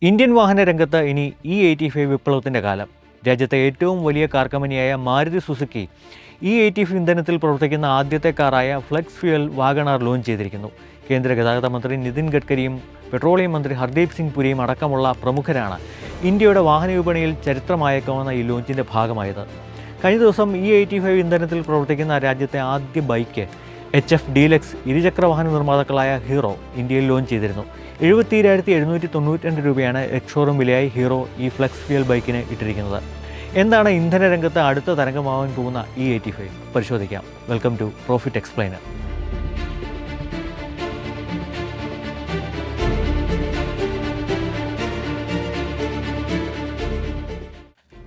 Indian വാഹന രംഗത്ത് ഇനി E85 വിപ്ലവത്തിൻ്റെ കാലം. രാജ്യത്തെ ഏറ്റവും വലിയ കാർ കമ്പനിയായ മാരുതി സുസുക്കി E85 ഇന്ധനത്തിൽ പ്രവർത്തിക്കുന്ന ആദ്യത്തെ കാറായ ഫ്ലെക്സ് ഫ്യൂവൽ വാഗണാർ ലോഞ്ച് ചെയ്തിരിക്കുന്നു. കേന്ദ്ര ഗതാഗത മന്ത്രി നിതിൻ ഗഡ്കരിയും പെട്രോളിയം മന്ത്രി ഹർദീപ് സിംഗ് പുരിയും അടക്കമുള്ള പ്രമുഖരാണ് ഇന്ത്യയുടെ വാഹന വിപണിയിൽ ചരിത്രമായേക്കാവുന്ന ഈ ലോഞ്ചിൻ്റെ ഭാഗമായത്. കഴിഞ്ഞ ദിവസം E85 ഇന്ധനത്തിൽ പ്രവർത്തിക്കുന്ന രാജ്യത്തെ ആദ്യ ബൈക്ക് HF ഡീലക്സ് ഇരുചക്ര വാഹന നിർമ്മാതാക്കളായ ഹീറോ ഇന്ത്യയിൽ ലോഞ്ച് ചെയ്തിരുന്നു. 77,792 രൂപയാണ് എക്സ്-ഷോറൂം വിലയായി ഹീറോ ഈ ഫ്ലെക്സ് ഫ്യൂവൽ ബൈക്കിന് ഇട്ടിരിക്കുന്നത്. എന്താണ് ഇന്ധന രംഗത്ത് അടുത്ത തരംഗമാവാൻ പോകുന്ന E85? പരിശോധിക്കാം. Welcome to profit explainer.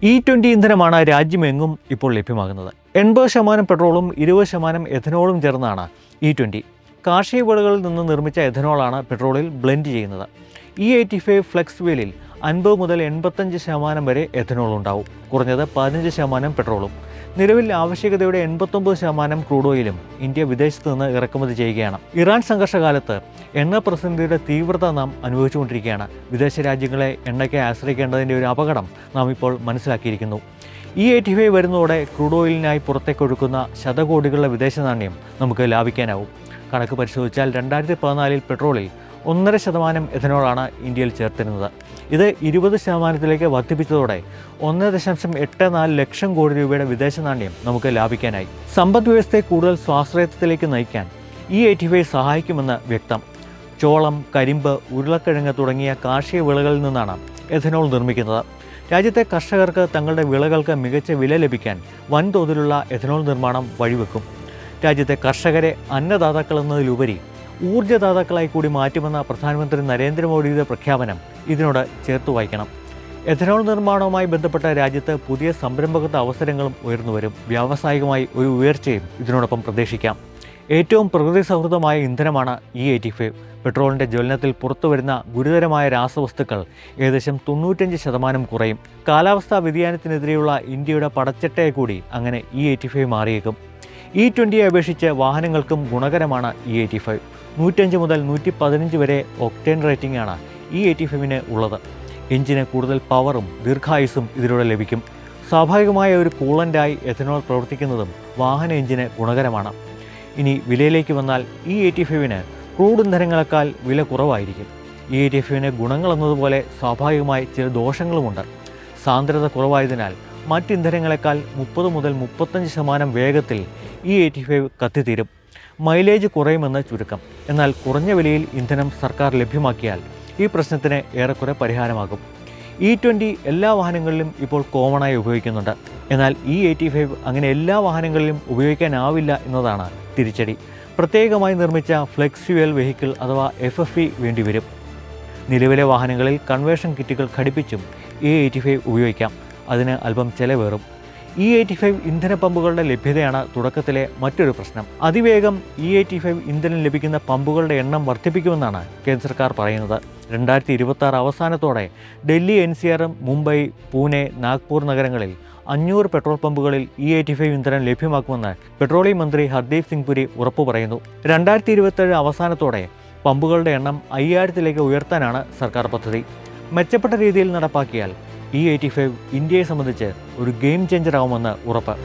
E20 ഇന്ധനമാണ് രാജ്യമെങ്ങും ഇപ്പോൾ ലഭ്യമാകുന്നത്. 80% പെട്രോളും 20% എഥനോളും ചേർന്നാണ് E20. കാർഷിക വിളകളിൽ നിന്ന് നിർമ്മിച്ച എഥനോളാണ് പെട്രോളിൽ ബ്ലെൻഡ് ചെയ്യുന്നത്. E85 ഫ്ലെക്സ് വീലിൽ 50 മുതൽ 85% വരെ എഥനോൾ ഉണ്ടാവും. കുറഞ്ഞത് 15% പെട്രോളും. നിലവിൽ ആവശ്യകതയുടെ 89% ക്രൂഡ് ഓയിലും ഇന്ത്യ വിദേശത്ത് നിന്ന് ഇറക്കുമതി ചെയ്യുകയാണ്. ഇറാൻ സംഘർഷകാലത്ത് എണ്ണ പ്രതിസന്ധിയുടെ തീവ്രത നാം അനുഭവിച്ചുകൊണ്ടിരിക്കുകയാണ്. വിദേശ രാജ്യങ്ങളെ എണ്ണയ്ക്ക് ആശ്രയിക്കേണ്ടതിൻ്റെ ഒരു അപകടം നാം ഇപ്പോൾ മനസ്സിലാക്കിയിരിക്കുന്നു. E85 വരുന്നതോടെ ക്രൂഡ് ഓയിലിനായി പുറത്തേക്കൊഴുക്കുന്ന ശതകോടികളുടെ വിദേശ നാണ്യം നമുക്ക് ലാഭിക്കാനാവും. കണക്ക് പരിശോധിച്ചാൽ 2014 പെട്രോളിൽ 1.5% എഥനോളാണ് ഇന്ത്യയിൽ ചേർത്തിരുന്നത്. ഇത് 20% വർദ്ധിപ്പിച്ചതോടെ 1.84 ലക്ഷം കോടി രൂപയുടെ വിദേശ നാണ്യം നമുക്ക് ലാഭിക്കാനായി. സമ്പദ് വ്യവസ്ഥയെ കൂടുതൽ സ്വാശ്രയത്വത്തിലേക്ക് നയിക്കാൻ E85 സഹായിക്കുമെന്ന് വ്യക്തം. ചോളം, കരിമ്പ്, ഉരുളക്കിഴങ്ങ് തുടങ്ങിയ കാർഷിക വിളകളിൽ നിന്നാണ് എഥനോൾ നിർമ്മിക്കുന്നത്. രാജ്യത്തെ കർഷകർക്ക് തങ്ങളുടെ വിളകൾക്ക് മികച്ച വില ലഭിക്കാൻ വൻതോതിലുള്ള എഥനോൾ നിർമ്മാണം വഴിവെക്കും. രാജ്യത്തെ കർഷകരെ അന്നദാതാക്കളെന്നതിലുപരി ഊർജ്ജദാതാക്കളായി കൂടി മാറ്റുമെന്ന പ്രധാനമന്ത്രി നരേന്ദ്രമോദിയുടെ പ്രഖ്യാപനം ഇതിനോട് ചേർത്ത് വായിക്കണം. എഥനോൾ നിർമ്മാണവുമായി ബന്ധപ്പെട്ട രാജ്യത്ത് പുതിയ സംരംഭകത്വ അവസരങ്ങളും ഉയർന്നുവരും. വ്യാവസായികമായി ഒരു ഉയർച്ചയും ഇതിനോടൊപ്പം പ്രതീക്ഷിക്കാം. ഏറ്റവും പ്രകൃതി സൗഹൃദമായ ഇന്ധനമാണ് E85. പെട്രോളിൻ്റെ ജ്വലനത്തിൽ പുറത്തുവരുന്ന ഗുരുതരമായ രാസവസ്തുക്കൾ ഏകദേശം 95% കുറയും. കാലാവസ്ഥാ വ്യതിയാനത്തിനെതിരെയുള്ള ഇന്ത്യയുടെ പടച്ചട്ടയെ കൂടി അങ്ങനെ E85 മാറിയേക്കും. E20 അപേക്ഷിച്ച് വാഹനങ്ങൾക്കും ഗുണകരമാണ് E85. 105 മുതൽ 115 വരെ ഒക്ടേൻ റേറ്റിംഗ് ആണ് E85 ഉള്ളത്. എഞ്ചിന് കൂടുതൽ പവറും ദീർഘായുസ്സും ഇതിലൂടെ ലഭിക്കും. സ്വാഭാവികമായ ഒരു കൂളൻ്റായി എഥനോൾ പ്രവർത്തിക്കുന്നതും വാഹന എഞ്ചിന് ഗുണകരമാണ്. ഇനി വിലയിലേക്ക് വന്നാൽ E85 ക്രൂഡ് ഇന്ധനങ്ങളെക്കാൾ വില കുറവായിരിക്കും. E85 ഗുണങ്ങളെന്നതുപോലെ സ്വാഭാവികമായി ചില ദോഷങ്ങളുമുണ്ട്. സാന്ദ്രത കുറവായതിനാൽ മറ്റ് ഇന്ധനങ്ങളെക്കാൾ 30 മുതൽ 35% വേഗത്തിൽ E85 കത്തിത്തീരും. മൈലേജ് കുറയുമെന്ന് ചുരുക്കം. എന്നാൽ കുറഞ്ഞ വിലയിൽ ഇന്ധനം സർക്കാർ ലഭ്യമാക്കിയാൽ ഈ പ്രശ്നത്തിന് ഏറെക്കുറെ പരിഹാരമാകും. E20 എല്ലാ വാഹനങ്ങളിലും ഇപ്പോൾ കോമണായി ഉപയോഗിക്കുന്നുണ്ട്. എന്നാൽ E85 അങ്ങനെ എല്ലാ വാഹനങ്ങളിലും ഉപയോഗിക്കാനാവില്ല എന്നതാണ് തിരിച്ചടി. പ്രത്യേകമായി നിർമ്മിച്ച ഫ്ലെക്സ് ഫ്യൂവൽ വെഹിക്കിൾ അഥവാ FFV വേണ്ടിവരും. നിലവിലെ വാഹനങ്ങളിൽ കൺവേർഷൻ കിറ്റുകൾ ഘടിപ്പിച്ചും E85 ഉപയോഗിക്കാം. അതിന് അല്പം ചെലവേറും. E85 ഇന്ധന പമ്പുകളുടെ ലഭ്യതയാണ് തുടക്കത്തിലെ മറ്റൊരു പ്രശ്നം. അതിവേഗം E85 ഇന്ധനം ലഭിക്കുന്ന പമ്പുകളുടെ എണ്ണം വർദ്ധിപ്പിക്കുമെന്നാണ് കേന്ദ്ര സർക്കാർ പറയുന്നത്. 2026 അവസാനത്തോടെ ഡൽഹി, NCR, മുംബൈ, പൂനെ, നാഗ്പൂർ നഗരങ്ങളിൽ 500 പെട്രോൾ പമ്പുകളിൽ E85 ഇന്ധനം ലഭ്യമാക്കുമെന്ന് പെട്രോളിയം മന്ത്രി ഹർദീപ് സിംഗ് പുരി ഉറപ്പു പറയുന്നു. 2027 അവസാനത്തോടെ പമ്പുകളുടെ എണ്ണം 5000 ഉയർത്താനാണ് സർക്കാർ പദ്ധതി. മെച്ചപ്പെട്ട രീതിയിൽ നടപ്പാക്കിയാൽ E85 ഇന്ത്യയെ സംബന്ധിച്ച് ഒരു ഗെയിം ചേഞ്ചർ ആവുമെന്ന് ഉറപ്പ്.